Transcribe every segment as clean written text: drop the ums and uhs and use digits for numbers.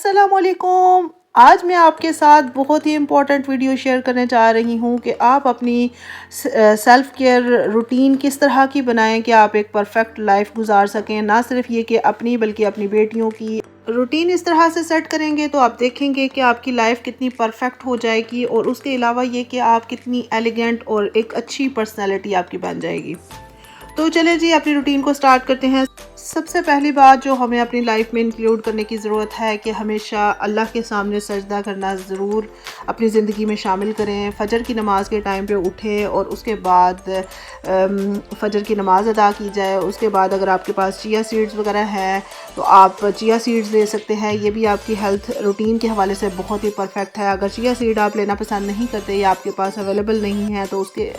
अस्सलामुअलैकुम। आज मैं आपके साथ बहुत ही इम्पोर्टेंट वीडियो शेयर करने जा रही हूँ कि आप अपनी सेल्फ़ केयर रूटीन किस तरह की बनाएं कि आप एक परफेक्ट लाइफ गुजार सकें। ना सिर्फ ये कि अपनी बल्कि अपनी बेटियों की रूटीन इस तरह से सेट करेंगे तो आप देखेंगे कि आपकी लाइफ कितनी परफेक्ट हो जाएगी और उसके अलावा ये कि आप कितनी एलिगेंट और एक अच्छी पर्सनैलिटी आपकी बन जाएगी। तो चले जी अपनी रूटीन को स्टार्ट करते हैं। सबसे पहली बात जो हमें अपनी लाइफ में इंक्लूड करने की ज़रूरत है कि हमेशा अल्लाह के सामने सजदा करना ज़रूर अपनी ज़िंदगी में शामिल करें। फ़जर की नमाज़ के टाइम पे उठें और उसके बाद फ़जर की नमाज़ अदा की जाए। उसके बाद अगर आपके पास चिया सीड्स वगैरह हैं तो आप चिया सीड्स ले सकते हैं। ये भी आपकी हेल्थ रूटीन के हवाले से बहुत ही परफेक्ट है। अगर चिया सीड आप लेना पसंद नहीं करते या आपके पास अवेलेबल नहीं है तो उसके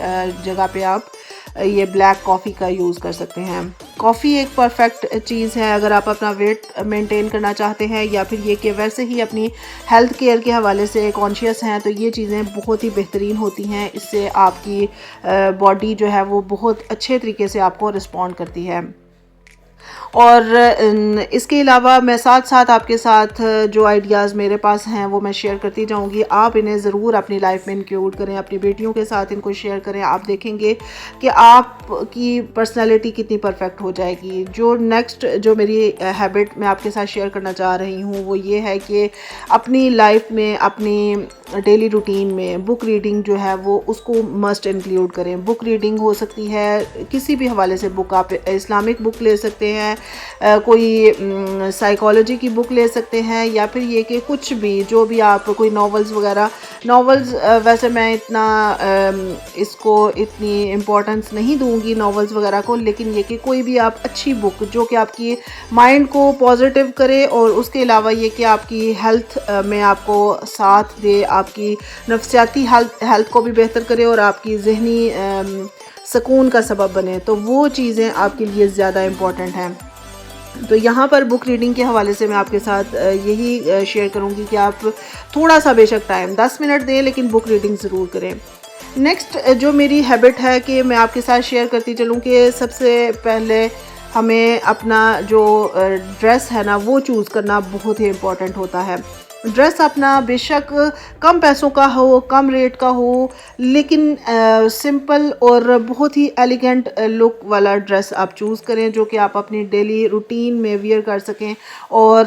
जगह पे आप ये ब्लैक कॉफ़ी का यूज़ कर सकते हैं। कॉफ़ी एक परफेक्ट चीज़ है अगर आप अपना वेट मेंटेन करना चाहते हैं या फिर ये कि वैसे ही अपनी हेल्थ केयर के हवाले से कॉन्शियस हैं तो ये चीज़ें बहुत ही बेहतरीन होती हैं। इससे आपकी बॉडी जो है वो बहुत अच्छे तरीके से आपको रिस्पॉन्ड करती है। और इसके अलावा मैं साथ साथ आपके साथ जो आइडियाज़ मेरे पास हैं वो मैं शेयर करती जाऊंगी। आप इन्हें ज़रूर अपनी लाइफ में इंक्लूड करें, अपनी बेटियों के साथ इनको शेयर करें। आप देखेंगे कि आपकी पर्सनैलिटी कितनी परफेक्ट हो जाएगी। जो नेक्स्ट जो मेरी हैबिट मैं आपके साथ शेयर करना चाह रही हूँ वो ये है कि अपनी लाइफ में अपनी डेली रूटीन में बुक रीडिंग जो है वो उसको मस्ट इंक्लूड करें। बुक रीडिंग हो सकती है किसी भी हवाले से बुक, आप इस्लामिक बुक ले सकते हैं, कोई साइकोलॉजी की बुक ले सकते हैं या फिर ये कि कुछ भी जो भी आप कोई नॉवेल्स वगैरह। नॉवेल्स वैसे मैं इतना इसको इतनी इम्पोर्टेंस नहीं दूंगी नॉवेल्स वगैरह को, लेकिन ये कि कोई भी आप अच्छी बुक जो कि आपकी माइंड को पॉजिटिव करे और उसके अलावा ये कि आपकी हेल्थ में आपको साथ दे, आपकी नफ्सियाती हेल्थ को भी बेहतर करे और आपकी जहनी सुकून का सबब बने, तो वो चीज़ें आपके लिए ज़्यादा इम्पॉर्टेंट हैं। तो यहाँ पर बुक रीडिंग के हवाले से मैं आपके साथ यही शेयर करूँगी कि आप थोड़ा सा बेशक टाइम 10 मिनट दें लेकिन बुक रीडिंग ज़रूर करें। नेक्स्ट जो मेरी हैबिट है कि मैं आपके साथ शेयर करती चलूँ कि सबसे पहले हमें अपना जो ड्रेस है ना वो चूज़ करना बहुत ही इम्पॉर्टेंट होता है। ड्रेस अपना बेशक कम पैसों का हो, कम रेट का हो, लेकिन सिंपल और बहुत ही एलिगेंट लुक वाला ड्रेस आप चूज़ करें जो कि आप अपनी डेली रूटीन में वियर कर सकें। और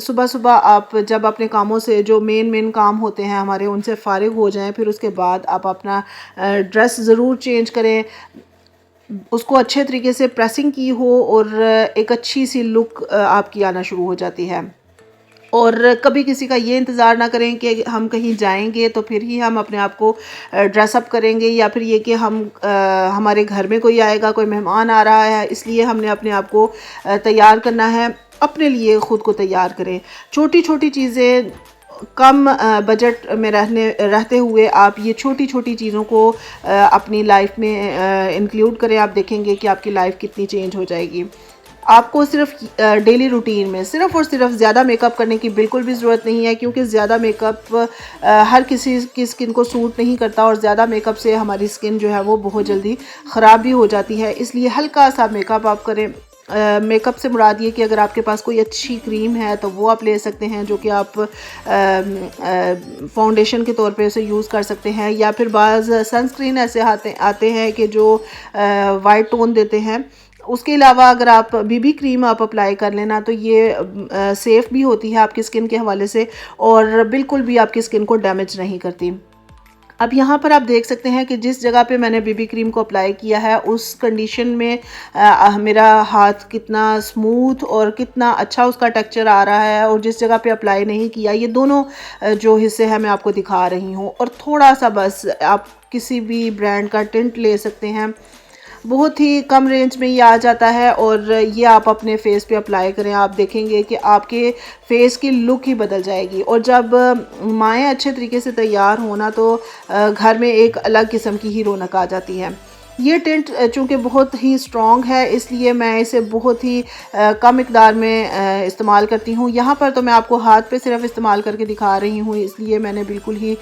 सुबह सुबह आप जब अपने कामों से जो मेन काम होते हैं हमारे उनसे फारिग हो जाएं, फिर उसके बाद आप अपना ड्रेस ज़रूर चेंज करें, उसको अच्छे तरीके से प्रेसिंग की हो और एक अच्छी सी लुक आपकी आना शुरू हो जाती है। और कभी किसी का ये इंतज़ार ना करें कि हम कहीं जाएंगे तो फिर ही हम अपने आप को ड्रेसअप करेंगे या फिर ये कि हम हमारे घर में कोई आएगा, कोई मेहमान आ रहा है इसलिए हमने अपने आप को तैयार करना है। अपने लिए ख़ुद को तैयार करें। छोटी छोटी चीज़ें कम बजट में रहते हुए आप ये छोटी छोटी चीज़ों को अपनी लाइफ में इंक्लूड करें। आप देखेंगे कि आपकी लाइफ कितनी चेंज हो जाएगी। आपको सिर्फ डेली रूटीन में सिर्फ़ और सिर्फ ज़्यादा मेकअप करने की बिल्कुल भी ज़रूरत नहीं है, क्योंकि ज़्यादा मेकअप हर किसी की स्किन को सूट नहीं करता और ज़्यादा मेकअप से हमारी स्किन जो है वो बहुत जल्दी ख़राब भी हो जाती है। इसलिए हल्का सा मेकअप आप करें। मेकअप से मुराद ये कि अगर आपके पास कोई अच्छी क्रीम है तो वो आप ले सकते हैं जो कि आप फाउंडेशन के तौर पे उसे यूज़ कर सकते हैं, या फिर बाज़ सनस्क्रीन ऐसे आते हैं कि जो वाइट टोन देते हैं। उसके अलावा अगर आप बीबी क्रीम आप अप्लाई कर लेना तो ये सेफ़ भी होती है आपकी स्किन के हवाले से और बिल्कुल भी आपकी स्किन को डैमेज नहीं करती। अब यहाँ पर आप देख सकते हैं कि जिस जगह पे मैंने बीबी क्रीम को अप्लाई किया है उस कंडीशन में मेरा हाथ कितना स्मूथ और कितना अच्छा उसका टेक्सचर आ रहा है, और जिस जगह पे अप्लाई नहीं किया ये दोनों जो हिस्से हैं मैं आपको दिखा रही हूँ। और थोड़ा सा बस आप किसी भी ब्रांड का टिंट ले सकते हैं, बहुत ही कम रेंज में ये आ जाता है और ये आप अपने फेस पे अप्लाई करें। आप देखेंगे कि आपके फेस की लुक ही बदल जाएगी। और जब माएँ अच्छे तरीके से तैयार होना तो घर में एक अलग किस्म की ही रौनक आ जाती है। ये टिंट चूँकि बहुत ही स्ट्रॉन्ग है इसलिए मैं इसे बहुत ही कम मिकदार में इस्तेमाल करती हूँ। यहाँ पर तो मैं आपको हाथ पे सिर्फ इस्तेमाल करके दिखा रही हूँ, इसलिए मैंने बिल्कुल ही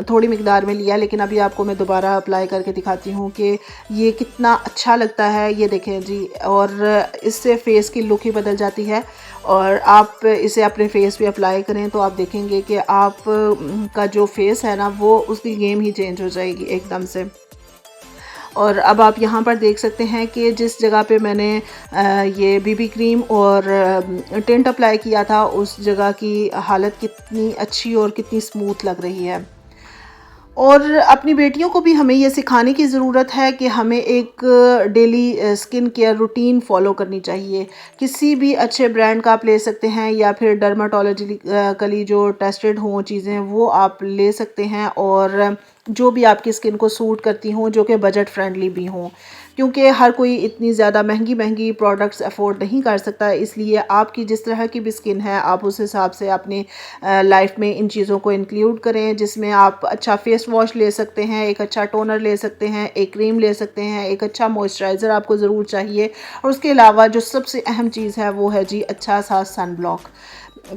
थोड़ी मिकदार में लिया, लेकिन अभी आपको मैं दोबारा अप्लाई करके दिखाती हूँ कि ये कितना अच्छा लगता है। ये देखें जी, और इससे फेस की लुक ही बदल जाती है। और आप इसे अपने फेस पे अप्लाई करें तो आप देखेंगे कि आप का जो फेस है ना वो उसकी गेम ही चेंज हो जाएगी एकदम से। और अब आप यहाँ पर देख सकते हैं कि जिस जगह पे मैंने ये बीबी क्रीम और टिंट अप्लाई किया था उस जगह की हालत कितनी अच्छी और कितनी स्मूथ लग रही है। और अपनी बेटियों को भी हमें ये सिखाने की ज़रूरत है कि हमें एक daily skin care routine follow करनी चाहिए। किसी भी अच्छे ब्रांड का आप ले सकते हैं या फिर डर्माटोलॉजिकली जो टेस्टेड हों चीज़ें वो आप ले सकते हैं, और जो भी आपकी स्किन को सूट करती हों, जो कि बजट फ्रेंडली भी हों, क्योंकि हर कोई इतनी ज़्यादा महंगी प्रोडक्ट्स अफोर्ड नहीं कर सकता। इसलिए आपकी जिस तरह की भी स्किन है आप उस हिसाब से अपनी लाइफ में इन चीज़ों को इंक्लूड करें, जिसमें आप अच्छा फेस वॉश ले सकते हैं, एक अच्छा टोनर ले सकते हैं, एक क्रीम ले सकते हैं, एक अच्छा मॉइस्चराइज़र आपको ज़रूर चाहिए, और उसके अलावा जो सबसे अहम चीज़ है वो है जी अच्छा सा सन ब्लॉक।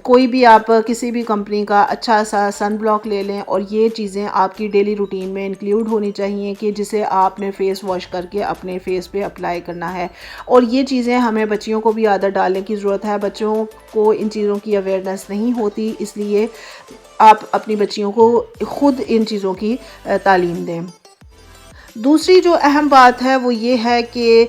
कोई भी आप किसी भी कंपनी का अच्छा सा सन ब्लॉक ले लें, और ये चीज़ें आपकी डेली रूटीन में इंक्लूड होनी चाहिए कि जिसे आपने फ़ेस वॉश करके अपने फ़ेस पे अप्लाई करना है। और ये चीज़ें हमें बच्चियों को भी आदत डालने की ज़रूरत है। बच्चों को इन चीज़ों की अवेयरनेस नहीं होती, इसलिए आप अपनी बच्चियों को ख़ुद इन चीज़ों की तालीम दें। दूसरी जो अहम बात है वो ये है कि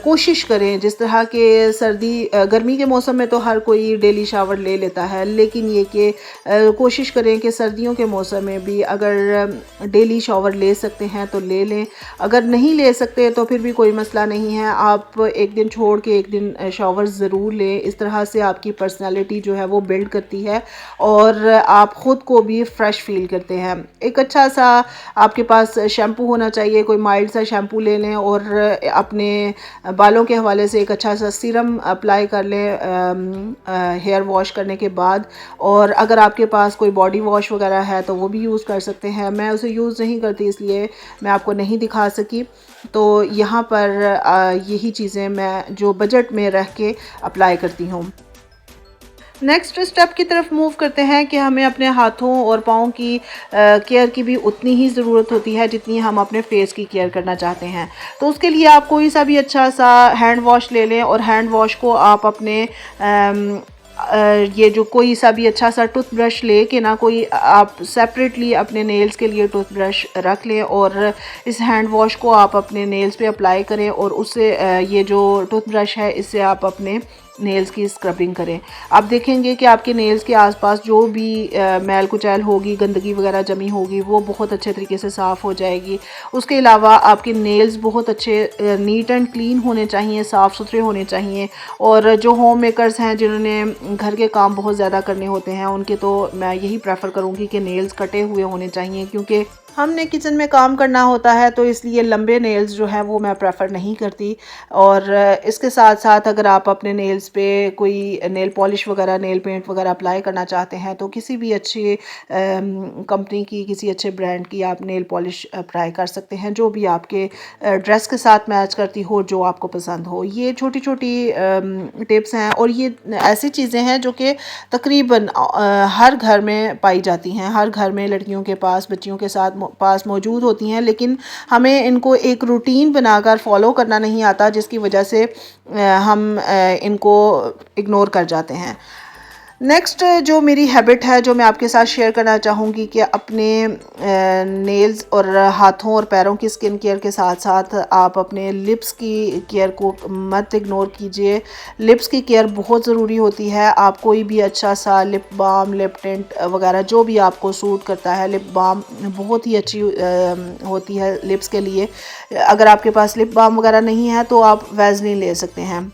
कोशिश करें, जिस तरह के गर्मी के मौसम में तो हर कोई डेली शावर ले लेता है, लेकिन ये कि कोशिश करें कि सर्दियों के मौसम में भी अगर डेली शावर ले सकते हैं तो ले लें। अगर नहीं ले सकते तो फिर भी कोई मसला नहीं है, आप एक दिन छोड़ के एक दिन शावर ज़रूर लें। इस तरह से आपकी पर्सनैलिटी जो है वो बिल्ड करती है और आप ख़ुद को भी फ्रेश फील करते हैं। एक अच्छा सा आपके पास शैम्पू होना चाहिए, कोई माइल्ड सा शैम्पू ले लें और अपने बालों के हवाले से एक अच्छा सा सीरम अप्लाई कर लें हेयर वॉश करने के बाद। और अगर आपके पास कोई बॉडी वॉश वगैरह है तो वो भी यूज़ कर सकते हैं। मैं उसे यूज़ नहीं करती इसलिए मैं आपको नहीं दिखा सकी। तो यहाँ पर यही चीज़ें मैं जो बजट में रह के अप्लाई करती हूँ। नेक्स्ट स्टेप की तरफ मूव करते हैं कि हमें अपने हाथों और पाँव की केयर की भी उतनी ही ज़रूरत होती है जितनी हम अपने फेस की केयर करना चाहते हैं। तो उसके लिए आप कोई सा भी अच्छा सा हैंड वॉश ले लें, और हैंड वॉश को आप अपने ये जो कोई सा भी अच्छा सा टूथब्रश ले के ना, कोई आप सेपरेटली अपने नेल्स के लिए टूथब्रश रख लें और इस हैंड वॉश को आप अपने नेल्स पे अप्लाई करें, और उससे ये जो टूथब्रश है इससे आप अपने नेल्स की स्क्रबिंग करें। आप देखेंगे कि आपके नेल्स के आसपास जो भी मैल कुचैल होगी, गंदगी वगैरह जमी होगी, वो बहुत अच्छे तरीके से साफ़ हो जाएगी। उसके अलावा आपके नेल्स बहुत अच्छे नीट एंड क्लीन होने चाहिए, साफ़ सुथरे होने चाहिए। और जो होम मेकर्स हैं जिन्होंने घर के काम बहुत ज़्यादा करने होते हैं, उनके तो मैं यही प्रेफर करूँगी कि नेल्स कटे हुए होने चाहिए, क्योंकि हमने किचन में काम करना होता है तो इसलिए लंबे नेल्स जो है वो मैं प्रेफर नहीं करती। और इसके साथ साथ अगर आप अपने नेल्स पे कोई नेल पॉलिश वगैरह, नेल पेंट वगैरह अप्लाई करना चाहते हैं तो किसी भी अच्छी कंपनी की, किसी अच्छे ब्रांड की आप नेल पॉलिश अप्लाई कर सकते हैं, जो भी आपके ड्रेस के साथ मैच करती हो, जो आपको पसंद हो। ये छोटी छोटी टिप्स हैं और ये ऐसी चीज़ें हैं जो कि तकरीबन हर घर में पाई जाती हैं, हर घर में लड़कियों के पास, बच्चियों के पास मौजूद होती हैं, लेकिन हमें इनको एक रूटीन बनाकर फॉलो करना नहीं आता, जिसकी वजह से हम इनको इग्नोर कर जाते हैं। नेक्स्ट जो मेरी हैबिट है जो मैं आपके साथ शेयर करना चाहूँगी कि अपने नेल्स और हाथों और पैरों की स्किन केयर के साथ साथ आप अपने लिप्स की केयर को मत इग्नोर कीजिए। लिप्स की केयर बहुत ज़रूरी होती है। आप कोई भी अच्छा सा लिप बाम, लिप टिंट वगैरह जो भी आपको सूट करता है, लिप बाम बहुत ही अच्छी होती है लिप्स के लिए। अगर आपके पास लिप बाम वगैरह नहीं है तो आप वैसलीन ले सकते हैं,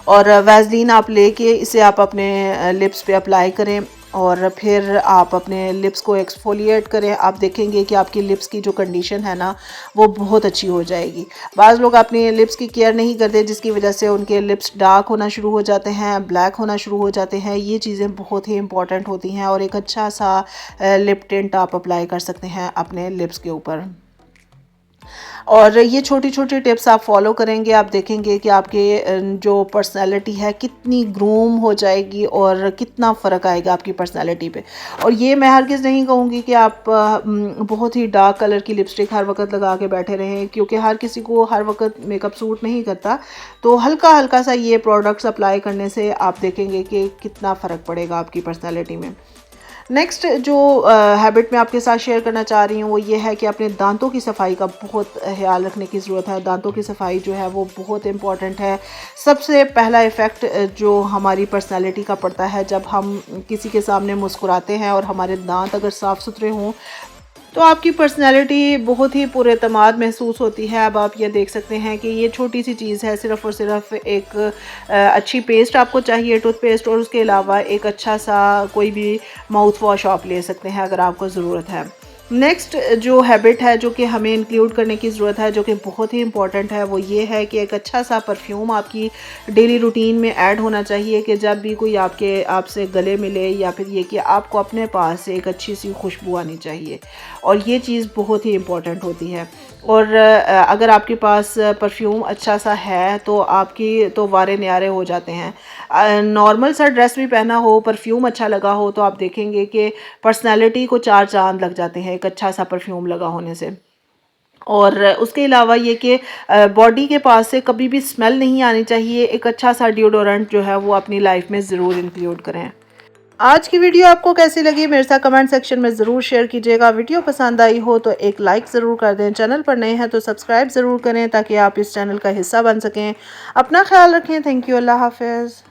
और वैसलीन आप लेके इसे आप अपने लिप्स पे अप्लाई करें और फिर आप अपने लिप्स को एक्सफोलिएट करें। आप देखेंगे कि आपकी लिप्स की जो कंडीशन है ना वो बहुत अच्छी हो जाएगी। बाज़ लोग अपनी लिप्स की केयर नहीं करते, जिसकी वजह से उनके लिप्स डार्क होना शुरू हो जाते हैं, ब्लैक होना शुरू हो जाते हैं। ये चीज़ें बहुत ही इंपॉर्टेंट होती हैं, और एक अच्छा सा लिप टिंट आप अप्लाई कर सकते हैं अपने लिप्स के ऊपर। और ये छोटी छोटी टिप्स आप फॉलो करेंगे, आप देखेंगे कि आपके जो पर्सनैलिटी है कितनी ग्रूम हो जाएगी और कितना फ़र्क आएगा आपकी पर्सनैलिटी पे। और ये मैं हरगिज़ नहीं कहूँगी कि आप बहुत ही डार्क कलर की लिपस्टिक हर वक्त लगा के बैठे रहें, क्योंकि हर किसी को हर वक्त मेकअप सूट नहीं करता। तो हल्का हल्का सा ये प्रोडक्ट्स अप्लाई करने से आप देखेंगे कि कितना फ़र्क पड़ेगा आपकी पर्सनैलिटी में। नेक्स्ट जो हैबिट मैं आपके साथ शेयर करना चाह रही हूँ वो ये है कि अपने दांतों की सफाई का बहुत ख्याल रखने की ज़रूरत है। दांतों की सफाई जो है वो बहुत इम्पॉर्टेंट है। सबसे पहला इफ़ेक्ट जो हमारी पर्सनैलिटी का पड़ता है जब हम किसी के सामने मुस्कुराते हैं और हमारे दांत अगर साफ़ सुथरे हों तो आपकी पर्सनैलिटी बहुत ही पुरएतमाद महसूस होती है। अब आप ये देख सकते हैं कि ये छोटी सी चीज़ है, सिर्फ़ और सिर्फ एक अच्छी पेस्ट आपको चाहिए, टूथपेस्ट, और उसके अलावा एक अच्छा सा कोई भी माउथ वॉश आप ले सकते हैं अगर आपको ज़रूरत है। नेक्स्ट जो हैबिट है जो कि हमें इंक्लूड करने की ज़रूरत है, जो कि बहुत ही इंपॉर्टेंट है, वो ये है कि एक अच्छा सा परफ्यूम आपकी डेली रूटीन में ऐड होना चाहिए कि जब भी कोई आपसे गले मिले या फिर ये कि आपको अपने पास से एक अच्छी सी खुशबू आनी चाहिए। और ये चीज़ बहुत ही इम्पॉर्टेंट होती है। और अगर आपके पास परफ्यूम अच्छा सा है तो आपकी तो वारे न्यारे हो जाते हैं। नॉर्मल सा ड्रेस भी पहना हो, परफ्यूम अच्छा लगा हो, तो आप देखेंगे कि पर्सनैलिटी को चार चांद लग जाते हैं एक अच्छा सा परफ्यूम लगा होने से। और उसके अलावा ये कि बॉडी के पास से कभी भी स्मेल नहीं आनी चाहिए। एक अच्छा सा डिओडोरेंट जो है वो अपनी लाइफ में ज़रूर इंक्लूड करें। आज की वीडियो आपको कैसी लगी मेरे साथ कमेंट सेक्शन में ज़रूर शेयर कीजिएगा। वीडियो पसंद आई हो तो एक लाइक ज़रूर कर दें। चैनल पर नए हैं तो सब्सक्राइब ज़रूर करें ताकि आप इस चैनल का हिस्सा बन सकें। अपना ख्याल रखें। Thank you. अल्लाह हाफ़िज़।